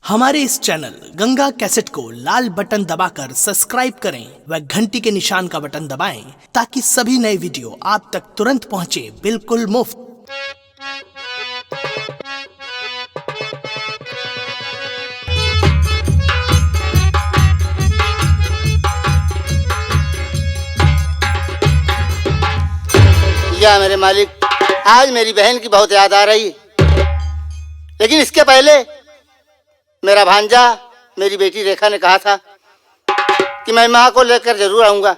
हमारे इस channel Ganga cassette को लाल बटन दबाकर सब्सक्राइब करें व घंटी के निशान का बटन दबाएं ताकि सभी नए वीडियो आप तक तुरंत पहुंचे बिल्कुल मुफ्त। या मेरे मालिक, आज मेरी बहन की बहुत याद आ रही, लेकिन इसके पहले मेरा भांजा मेरी बेटी रेखा ने कहा था कि मैं माँ को लेकर जरूर आऊंगा,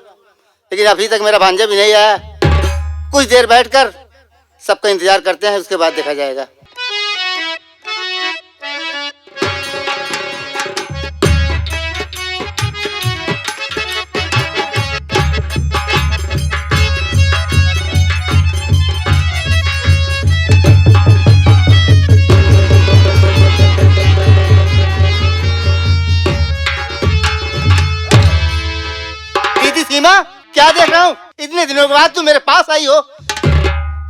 लेकिन अभी तक मेरा भांजा भी नहीं आया। कुछ देर बैठकर सबका इंतजार करते हैं, उसके बाद देखा जाएगा। सीमा, क्या देख रहा हूँ? इतने दिनों के बाद तू मेरे पास आई हो।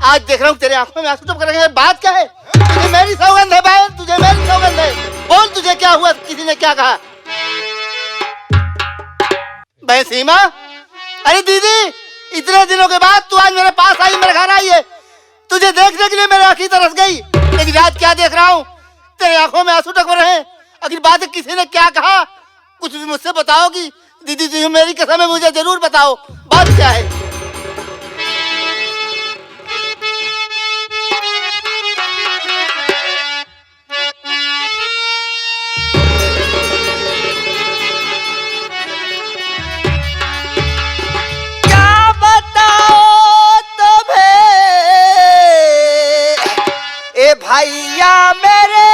आज देख रहा हूँ तेरे आंखों में आंसू टपक रहे हैं। बात क्या है? तुझे मेरी सौगंध है बहन, तुझे मेरी सौगंध है। बोल, तुझे क्या हुआ? किसी ने क्या कहा? बहन सीमा, अरे दीदी, इतने दिनों के बाद तू आज मेरे पास आई, मेरे घर आई है। तुझे देखने के लिए मेरी आंखें तरस गई, लेकिन आज क्या देख रहा हूँ? तेरे आंखों में आंसू टपक रहे हैं। आखिर बात किसी ने क्या कहा? कुछ भी मुझसे बताओगी? दीदी, तुम मेरी कसम है, मुझे जरूर बताओ, बात क्या है? क्या बताओ तुम्हें ए भैया मेरे,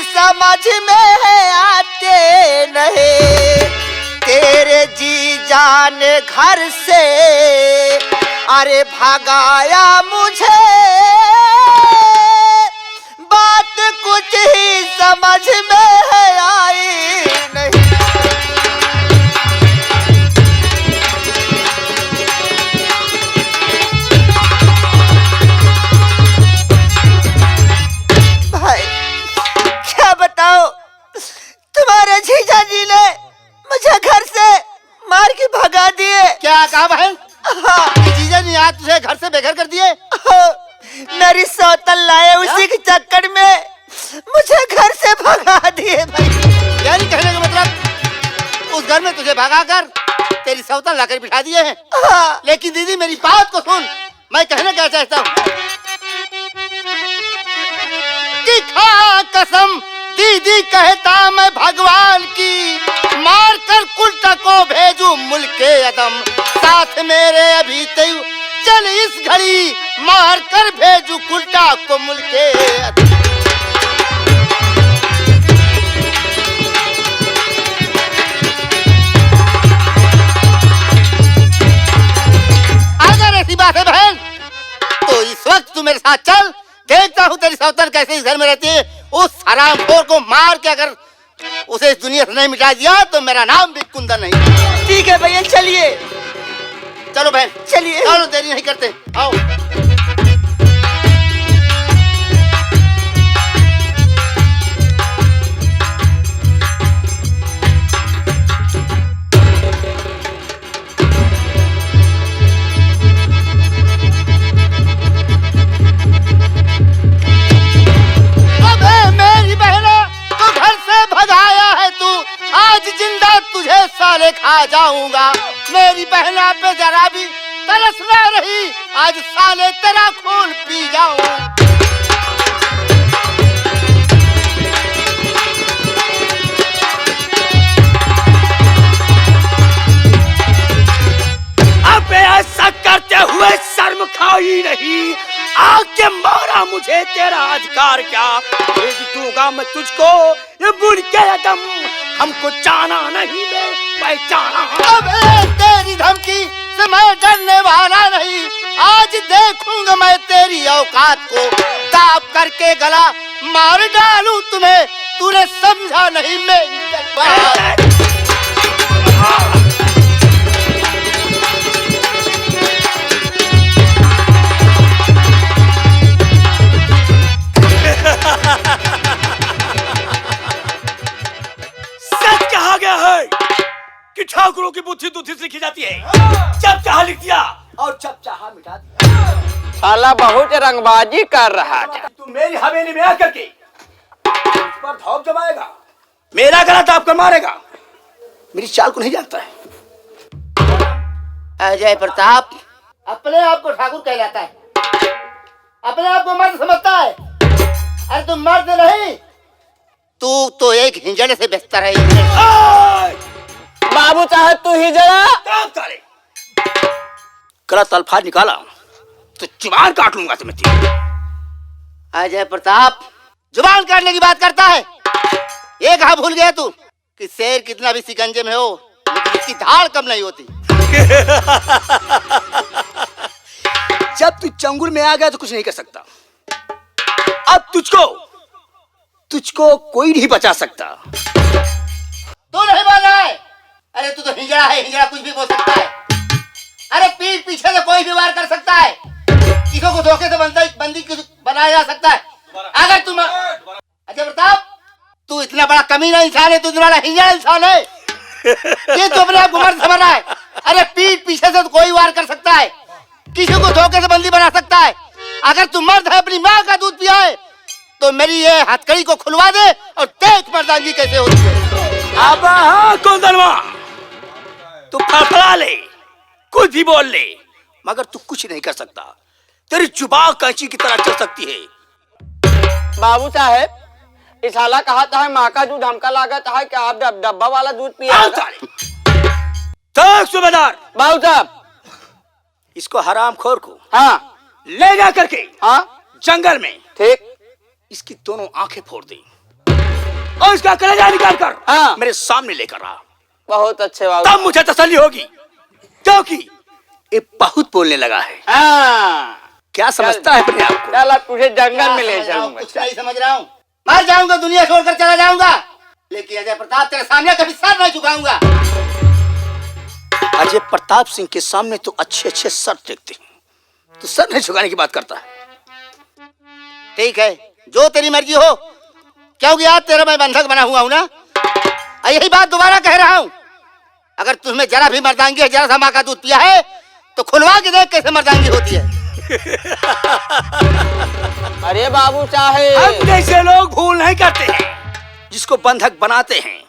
समझ में आते नहीं। तेरे जी जान घर से अरे भगाया मुझे, बात कुछ ही समझ में आई नहीं। तुम्हारे जीजा जी ने मुझे घर से मार के भगा दिए। क्या कहा बहन? जीजा जी आज तुझे घर से बेघर कर दिए? मेरी सौतन लाए, उसी के चक्कर में मुझे घर से भगा दिए भाई। यानी कहने का मतलब उस घर में तुझे भगा कर तेरी सौतन लाकर बिठा दिए हैं। लेकिन दीदी, मेरी बात को सुन, मैं कहना क्या चाहता हूँ कि खा कसम दीदी कहता मैं भगवान की, मार कर कुल्टा को भेजू मुल्के अदम, साथ मेरे अभी तय चल इस घड़ी, मार कर भेजू कुल्टा को मुल्के अदम। अगर ऐसी बात है बहन, तो इस वक्त तू मेरे साथ चल, देखता हूँ तेरी सौतन कैसे इस घर में रहती है। उस हरामखोर को मार के अगर उसे इस दुनिया से नहीं मिटा दिया तो मेरा नाम भी कुंदन नहीं। ठीक है भैया, चलिए। चलो बहन, चलिए। चलो, देरी नहीं करते, आओ। साले खा जाऊंगा, मेरी बहना पे जरा भी तरस ना रही, आज साले तेरा खून पी जाऊं। अब ऐसा करते हुए शर्म खाई नहीं, आके मारा मुझे, तेरा अधिकार क्या? भेज दूंगा मैं तुझको ये बुढ़के अदम, हमको जाना नहीं मैं पहचाना। अबे तेरी धमकी से मैं डरने वाला नहीं, आज देखूंगा मैं तेरी औकात को, दाब करके गला मार डालूं तुम्हें, तूने समझा नहीं मेरी बात। बुद्धि दुद्धि से लिखी जाती है। जब चाहा लिख दिया और जब चाहा मिटा दिया। साला बहुत रंगबाजी कर रहा था। तू मेरी हवेली में आकर के उस पर धौप जमाएगा, मेरा गला दाब कर मारेगा। मेरी चाल को नहीं जानता है। अजय प्रताप अपने आप को ठाकुर कहलाता है, अपने आप को मर्द समझता है। अरे तुम मर्द नहीं, तू तो एक हिंजड़े से बेहतर है। बाबू साहब तू ही जरा गलत अल्फाज निकाला तो जुबान काट लूंगा तुम्हें। अजय प्रताप जुबान काटने की बात करता है। ये कहा भूल गया तू कि शेर कितना भी शिकंजे में हो लेकिन इसकी धाड़ कम नहीं होती। जब तू चंगुल में आ गया तो कुछ नहीं कर सकता। अब तुझको कोई नहीं बचा सकता। तू नहीं बोल रहा है? अरे तू तो हिंजड़ा है, हिंजड़ा कुछ भी बोल सकता है। अरे पीठ पीछे से कोई भी वार कर सकता है, किसी को धोखे से बंदी बनाया जा सकता है। अगर तुम अजय प्रताप तू इतना बड़ा कमीना इंसान है, तू इतना बड़ा हिंजड़ा इंसान है कि तू अपने आप को मर्द समझ रहा है। अरे पीठ पीछे से तो कोई वार कर सकता है, किसी को धोखे से बंदी बना सकता है। अगर तू मर्द है, अपनी माँ का दूध पिया है, तो मेरी ये हथकड़ी को खुलवा दे और देख मर्दांगी कैसे होती है। अब हाँ कुंदनवा, तू फड़फड़ा ले, कुछ भी बोल ले, मगर तू कुछ नहीं कर सकता। तेरी जुबान कैंची की तरह चल सकती है। बाबू साहब इस साला कहता है माँ का दूध हमका लागत है कि आप डब्बा वाला दूध पिया। सूबेदार बाबू साहब इसको हरामखोर को हाँ ले जा करके हाँ जंगल में ठीक इसकी दोनों आंखें फोड़ दी और इसका कलेजा निकाल कर हाँ। मेरे सामने लेकर आ। बहुत अच्छे बाबू। तब मुझे तसल्ली होगी, क्योंकि ये बहुत बोलने लगा है। हाँ क्या समझता है अपने आप को? चल अब तुझे जंगल में ले जाऊंगा। कुछ नहीं समझ रहा हूँ, मर जाऊंगा, दुनिया छोड़कर चला जाऊंगा, लेकिन अजय प्रताप तेरे सामने कभी सर नहीं झुकाऊंगा। अजय प्रताप सिंह के सामने तो अच्छे अच्छे सर टेकते हैं, तो सर नहीं झुकाने की बात करता है। ठीक है, जो तेरी मर्जी हो, क्योंकि आज तेरा मैं बंधक बना हुआ हूं ना। यही बात दोबारा कह रहा हूं, अगर तुम्हें जरा भी मर्दांगी है, जरा सा माँ का दूध पिया है, तो खुलवा के देख कैसे मर्दांगी होती है। अरे बाबू साहेब हम जैसे लोग भूल नहीं करते हैं, जिसको बंधक बनाते हैं।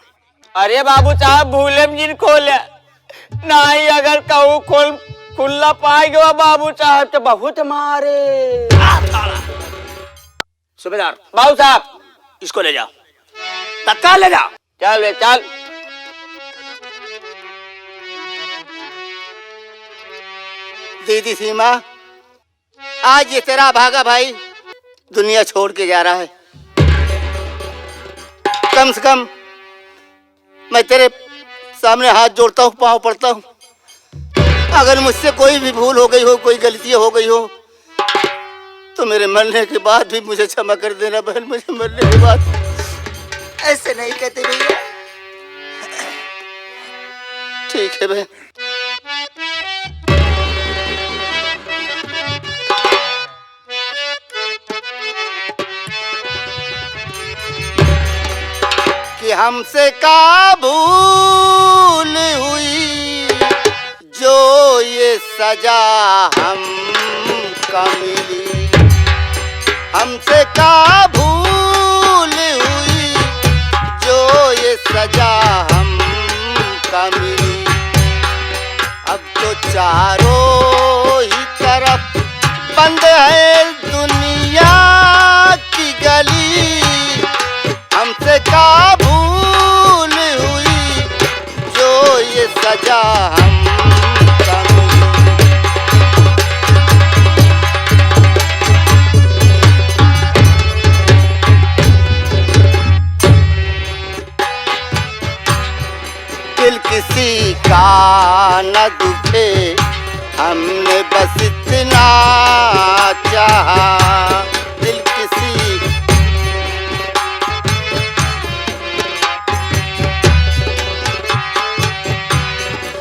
अरे बाबू साहब भूले जिन खोले नहीं, अगर कहूँ खुल्ला पाएगा बाबू साहब तो बहुत मारे। सूबेदार बाबू साहब इसको ले जाओ, तत्काल ले जाओ। चल वे चल। दीदी सीमा, आज ये तेरा भागा भाई दुनिया छोड़ के जा रहा है। कम से कम मैं तेरे सामने हाथ जोड़ता हूँ, पाँव पड़ता हूँ। अगर मुझसे कोई भी भूल हो गई हो, कोई गलती हो गई हो, तो मेरे मरने के बाद भी मुझे क्षमा कर देना बहन। मुझे मरने के बाद ऐसे नहीं कहते भैया। ठीक है बहन। कि हमसे का भूल हुई जो ये सजा हमको मिली। हमसे का भूल हुई जो ये सजा हमको मिली। अब तो चारों ही तरफ बंद है दुनिया की गली। हमसे का भूल हुई जो ये सजा हमको मिली। दिल किसी का न दुखे, हमने बस इतना चाहा। दिल किसी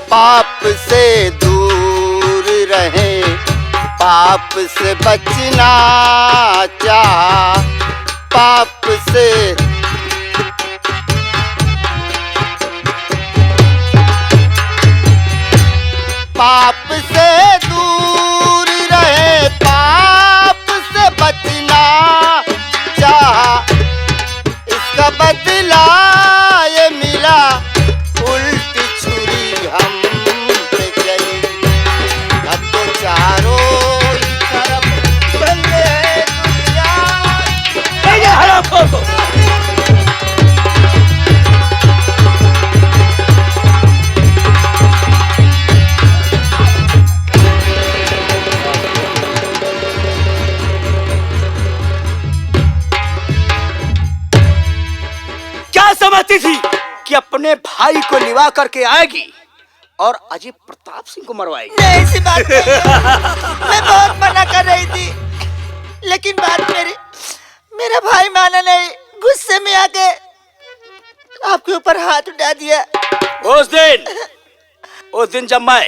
पाप से दूर रहे, पाप से बचना चाहा। पाप से तोड़ दो। क्या समझती थी कि अपने भाई को लिवा करके आएगी और अजय प्रताप सिंह को मरवाएगी? नहीं, ऐसी बात नहीं है। मैं बहुत मना कर रही थी, लेकिन बात मेरा भाई माना नहीं। गुस्से में आके आपके ऊपर हाथ उठा दिया। उस दिन जब मैं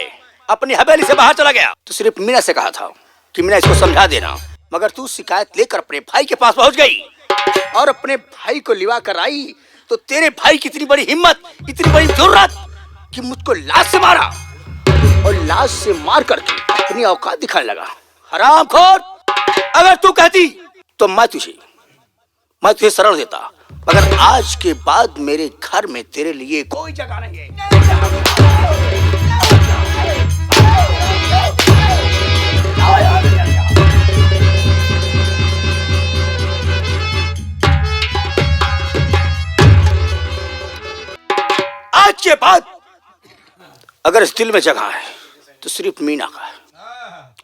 अपनी हवेली से बाहर चला गया तो सिर्फ मीना से कहा था कि मीना इसको समझा देना, मगर तू शिकायत लेकर अपने भाई के पास पहुंच गई और अपने भाई को लिवा कर आई। तो तेरे भाई की इतनी बड़ी हिम्मत, इतनी बड़ी जुर्रत कि मुझको लाश से मारा और लाश से मार करके अपनी औकात दिखाने लगा। हरामखोर! अगर तू कहती तो मैं तुझे शरण देता, मगर आज के बाद मेरे घर में तेरे लिए कोई जगह नहीं है। आज के बाद अगर इस दिल में जगह है तो सिर्फ मीना का है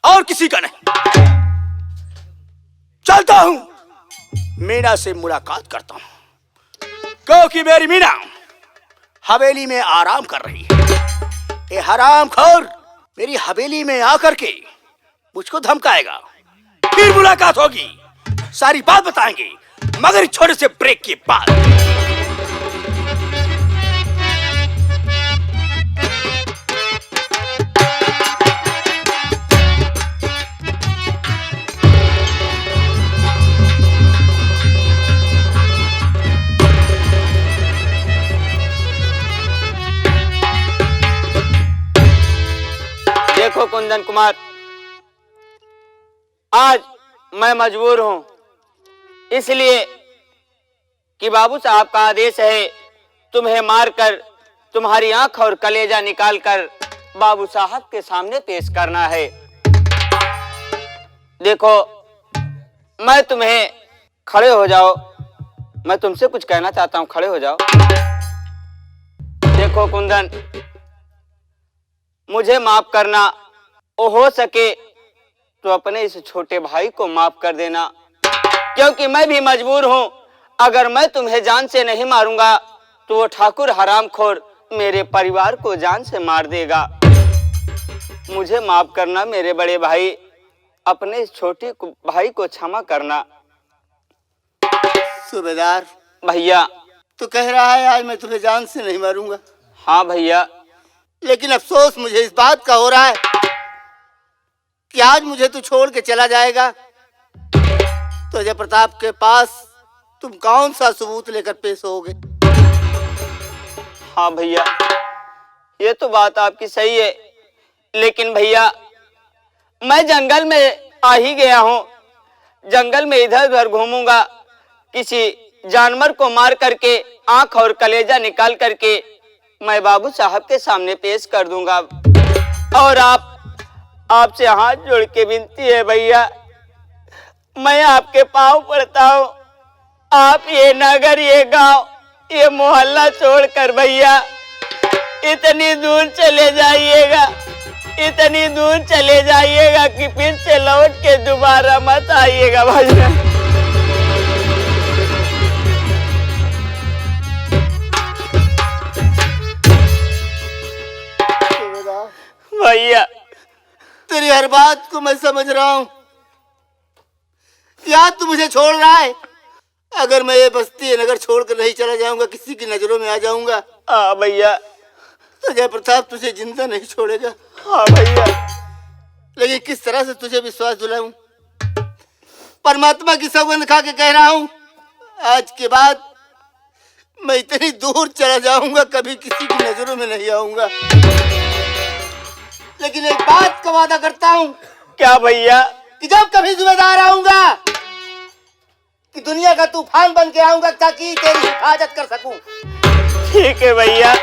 और किसी का नहीं। चलता हूं, मीना से मुलाकात करता हूं, क्योंकि मेरी मीना हवेली में आराम कर रही है। ये हरामखोर मेरी हवेली में आकर के मुझको धमकाएगा। फिर मुलाकात होगी, सारी बात बताएंगे, मगर इस छोटे से ब्रेक के बाद। देखो कुंदन कुमार, आज मैं मजबूर हूं इसलिए कि बाबू साहब का आदेश है तुम्हें मारकर तुम्हारी आंख और कलेजा निकालकर बाबू साहब के सामने पेश करना है। देखो, मैं तुम्हें खड़े हो जाओ, मैं तुमसे कुछ कहना चाहता हूं, खड़े हो जाओ। देखो कुंदन, मुझे माफ करना, हो सके तो अपने इस छोटे भाई को माफ कर देना, क्योंकि मैं भी मजबूर हूं। अगर मैं तुम्हें जान से नहीं मारूंगा तो वो ठाकुर हरामखोर मेरे परिवार को जान से मार देगा। मुझे माफ करना मेरे बड़े भाई, अपने इस छोटे भाई को क्षमा करना। सूबेदार भैया, तू कह रहा है आज मैं तुम्हें जान से नहीं मारूंगा? हाँ भैया, लेकिन अफसोस मुझे इस बात का हो रहा है कि आज मुझे तू छोड़ के चला जाएगा तो अजय प्रताप के पास तुम कौन सा सबूत लेकर पेश होगे? हाँ भैया, ये तो बात आपकी सही है, लेकिन भैया मैं जंगल में आ ही गया हूँ। जंगल में इधर उधर घूमूंगा, किसी जानवर को मार करके आंख और कलेजा निकाल करके मैं बाबू साहब के सामने पेश कर दूंगा। और आपसे हाथ जोड़ के विनती है भैया, मैं आपके पांव पड़ता हूँ, आप ये नगर, ये गांव, ये मोहल्ला छोड़कर भैया इतनी दूर चले जाइएगा, इतनी दूर चले जाइएगा कि फिर से लौट के दोबारा मत आइएगा भैया। भैया, तेरी हर बात को मैं समझ रहा हूँ। याद तू मुझे छोड़ रहा है। अगर मैं ये बस्ती ये नगर छोड़कर नहीं चला जाऊंगा, किसी की नजरों में आ जाऊंगा, हाँ भैया, तो अजय प्रताप तुझे जिंदा नहीं छोड़ेगा। हाँ भैया, लेकिन किस तरह से तुझे विश्वास दिलाऊं? परमात्मा की सौगंध खा के कह रहा हूँ, आज के बाद मैं इतनी दूर चला जाऊंगा, कभी किसी की नजरों में नहीं आऊंगा। लेकिन एक बात का वादा करता हूँ। क्या भैया? कि जब कभी सूबेदार आऊंगा कि दुनिया का तूफान बन के आऊंगा ताकि तेरी हिफाजत कर सकूं। ठीक है भैया।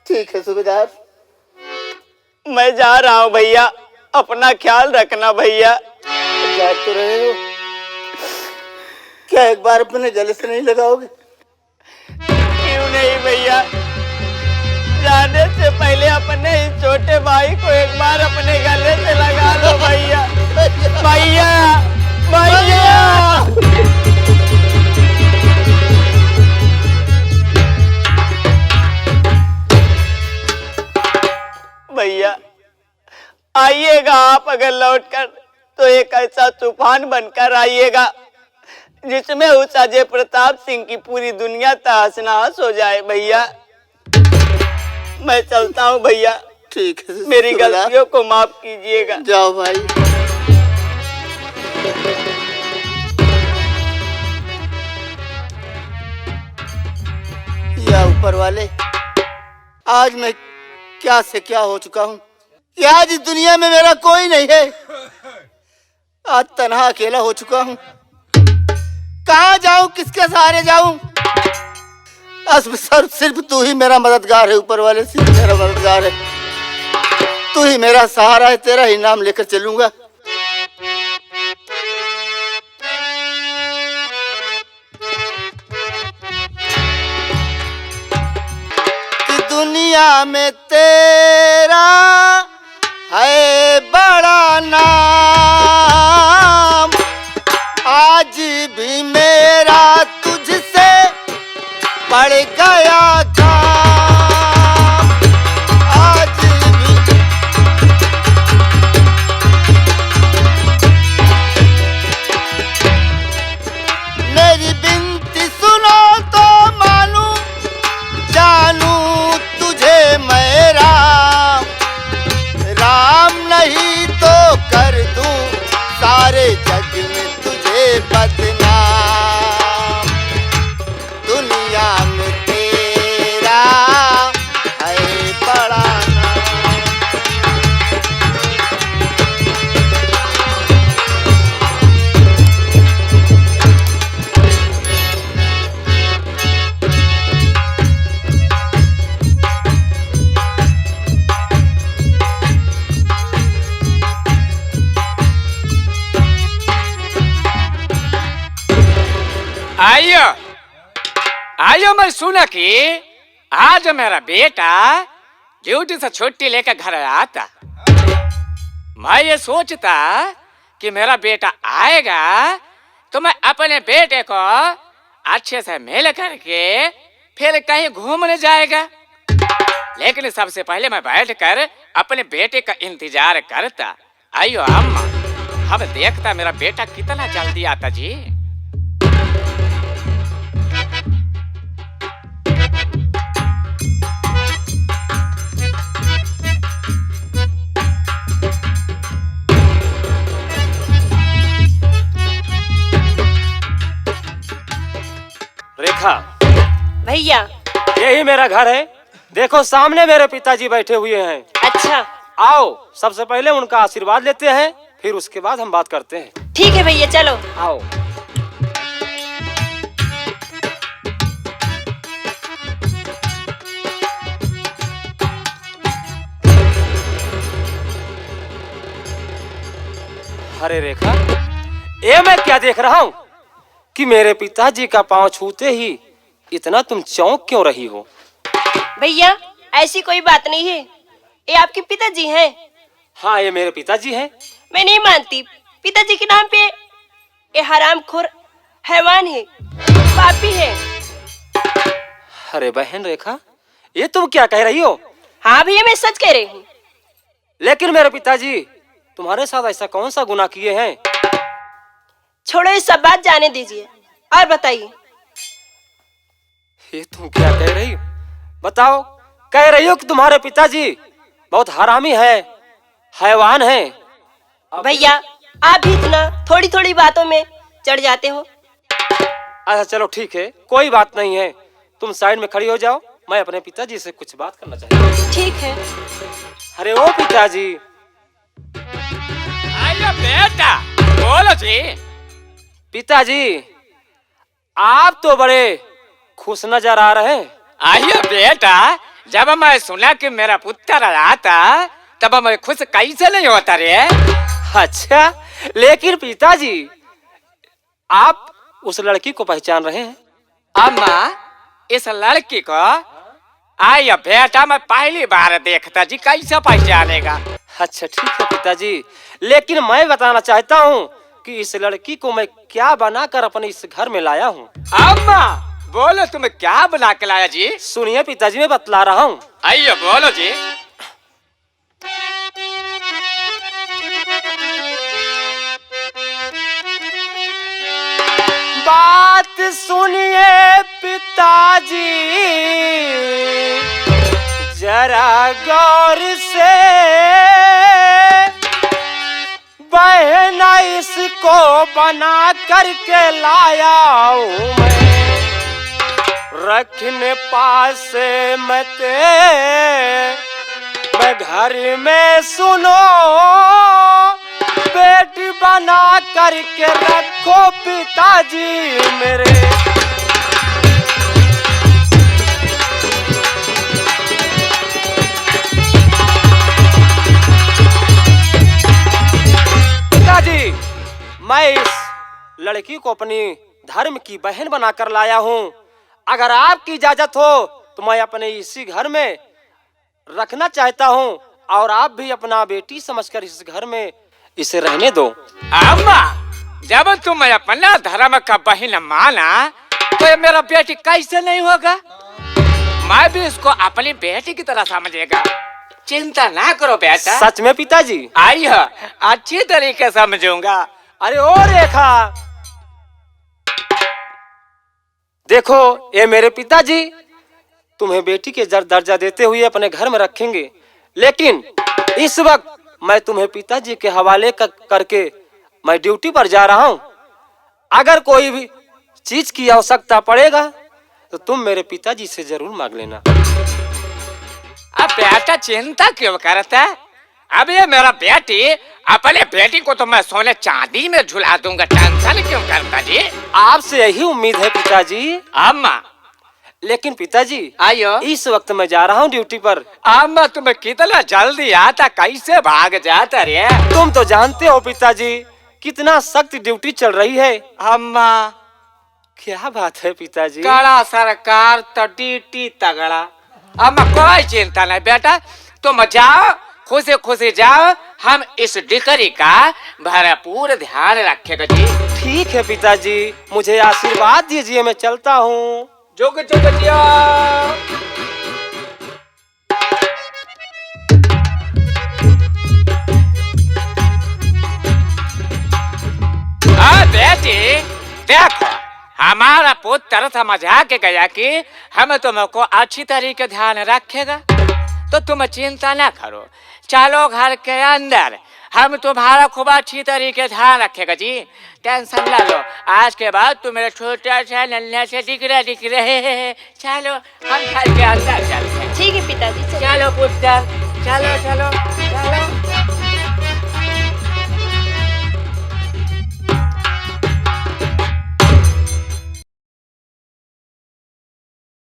ठीक है सूबेदार, मैं जा रहा हूँ भैया, अपना ख्याल रखना भैया। जा तो रहे हो, क्या क्या एक बार अपने गले से नहीं लगाओगे? क्यों नहीं भैया, जाने से पहले अपने इस छोटे भाई को एक बार अपने गले से लगा लो भैया। भैया भैया भैया आइएगा आप, अगर लौटकर तो एक ऐसा तूफान बनकर आइएगा जिसमें उस अजय प्रताप सिंह की पूरी दुनिया तहस नहस हो जाए। भैया मैं चलता हूँ भैया, ठीक है, मेरी गलतियों को माफ कीजिएगा। जाओ भाई। या ऊपर वाले, आज मैं क्या से क्या हो चुका हूँ कि आज इस दुनिया में मेरा कोई नहीं है। आज तन्हा अकेला हो चुका हूँ। कहाँ जाऊँ, किसके सहारे जाऊँ? सिर्फ तू ही मेरा मददगार है ऊपर वाले, सिर्फ मेरा मददगार है। तू ही मेरा सहारा है, तेरा ही नाम लेकर चलूंगा। कि दुनिया में तेरा है बड़ा नाम, आज भी मेरा तुझसे बढ़ गया काम। आज भी मेरी बिनती सुनो तो मानू जानू तुझे मैं राम, राम नहीं तो कर दूं सारे जग में तुझे बदनाम। दुनिया में तेरा है बड़ा नाम। आइयो आइयो, मैं सुना कि आज मेरा बेटा ड्यूटी से छुट्टी लेकर घर आया था। मैं ये सोचता कि मेरा बेटा आएगा तो मैं अपने बेटे को अच्छे से मिल करके फिर कहीं घूमने जाएगा, लेकिन सबसे पहले मैं बैठकर अपने बेटे का इंतजार करता। आइयो अम्मा, हम देखता मेरा बेटा कितना जल्दी आता जी। रेखा, भैया। यही मेरा घर है। देखो सामने मेरे पिताजी बैठे हुए हैं। अच्छा, आओ सबसे पहले उनका आशीर्वाद लेते हैं, फिर उसके बाद हम बात करते हैं। ठीक है भैया, चलो। आओ। अरे रेखा, ये मैं क्या देख रहा हूँ कि मेरे पिताजी का पांव छूते ही इतना तुम चौंक क्यों रही हो? भैया ऐसी कोई बात नहीं है, ये आपके पिताजी हैं। हाँ, ये मेरे पिताजी हैं। मैं नहीं मानती, पिताजी के नाम पे ये हरामखोर हैवान है, पापी है। अरे बहन रेखा, ये तुम क्या कह रही हो? हाँ भैया, मैं सच कह रही हूँ। लेकिन मेरे पिताजी तुम्हारे साथ ऐसा कौन सा गुनाह किए हैं? छोड़ो, ये सब बात जाने दीजिए और बताइए। ये तुम क्या कह रही हो? बताओ। कह रही हो कि तुम्हारे पिताजी बहुत हरामी है, हैवान है। भैया आप भी इतना थोड़ी थोड़ी बातों में चढ़ जाते हो। अच्छा चलो ठीक है, कोई बात नहीं है। तुम साइड में खड़ी हो जाओ, मैं अपने पिताजी से कुछ बात करना चाहता हूँ। ठीक है। अरे ओ पिताजी। आइयो बेटा, बोलो जी। पिताजी आप तो बड़े खुश नजर आ रहे हैं। आइयो बेटा, जब मैं सुना कि मेरा पुत्र आया था तब मैं खुश कैसे नहीं होता रे। अच्छा, लेकिन पिताजी आप उस लड़की को पहचान रहे हैं? अम्मा, इस लड़की को आई बेटा मैं पहली बार देखता जी, कैसे पहचानेगा? अच्छा ठीक है पिताजी, लेकिन मैं बताना चाहता हूँ कि इस लड़की को मैं क्या बनाकर अपने इस घर में लाया हूँ। अम्मा बोलो, तुम क्या बना के लाया जी? सुनिए पिताजी, मैं बतला रहा हूँ। आइए बोलो जी। बात सुनिए पिताजी जरा गौर से, बहना इसको बना करके लाया हूँ मैं, रखने पास मत मैं घर में सुनो, बेटी बना करके रखो पिताजी मेरे। पिताजी, मैं इस लड़की को अपनी धर्म की बहन बनाकर लाया हूँ। अगर आपकी इजाजत हो तो मैं अपने इसी घर में रखना चाहता हूँ, और आप भी अपना बेटी समझकर इस घर में इसे रहने दो। अम्मा, जब तुम अपना धर्म का बहन माना तो ये मेरा बेटी कैसे नहीं होगा? मैं भी इसको अपनी बेटी की तरह समझेगा। चिंता ना करो बेटा। सच में पिताजी? आई है, अच्छी तरीके समझूंगा। अरे ओ रेखा, देखो ये मेरे पिताजी तुम्हें बेटी के दर्जा देते हुए अपने घर में रखेंगे, लेकिन इस वक्त मैं तुम्हें पिताजी के हवाले करके मैं ड्यूटी पर जा रहा हूँ। अगर कोई भी चीज की आवश्यकता पड़ेगा तो तुम मेरे पिताजी से जरूर मांग लेना। अब बेटा चिंता क्यों करता है? अब ये मेरा बेटी, अपने बेटी को तो मैं सोने चांदी में झुला दूंगा, टेंशन क्यों करता जी? आपसे यही उम्मीद है पिताजी। अम्मा, लेकिन पिताजी आयो, इस वक्त मैं जा रहा हूँ ड्यूटी पर। अम्मा तुम्हें कितना जल्दी आता, कैसे भाग जाता रे? तुम तो जानते हो पिताजी कितना सख्त ड्यूटी चल रही है। अम्मा, क्या बात है पिताजी? कड़ा सरकार तो ड्यूटी तगड़ा। अम्मा कोई चिंता नहीं बेटा, तुम जाओ, खुशी खुशी जाओ, हम इस डिकरी का भरपूर ध्यान रखेगा जी। ठीक है पिताजी, मुझे आशीर्वाद दीजिए, मैं चलता हूँ। जुग जुग जियो। बेटी देखो, हमारा पुत्र समझा के गया कि हम तुमको अच्छी तरीके ध्यान रखेगा, तो तुम चिंता ना करो। चलो घर के अंदर, हम तुम्हारा खूब अच्छी तरीके ध्यान रखेगा जी। टेंशन ना लो, आज के बाद तुम मेरे छोटा सा नन्हा से दिख रहे। चलो हम घर के अंदर चलते हैं। ठीक है पिताजी, चलो पुत्र, चलो चलो चलो।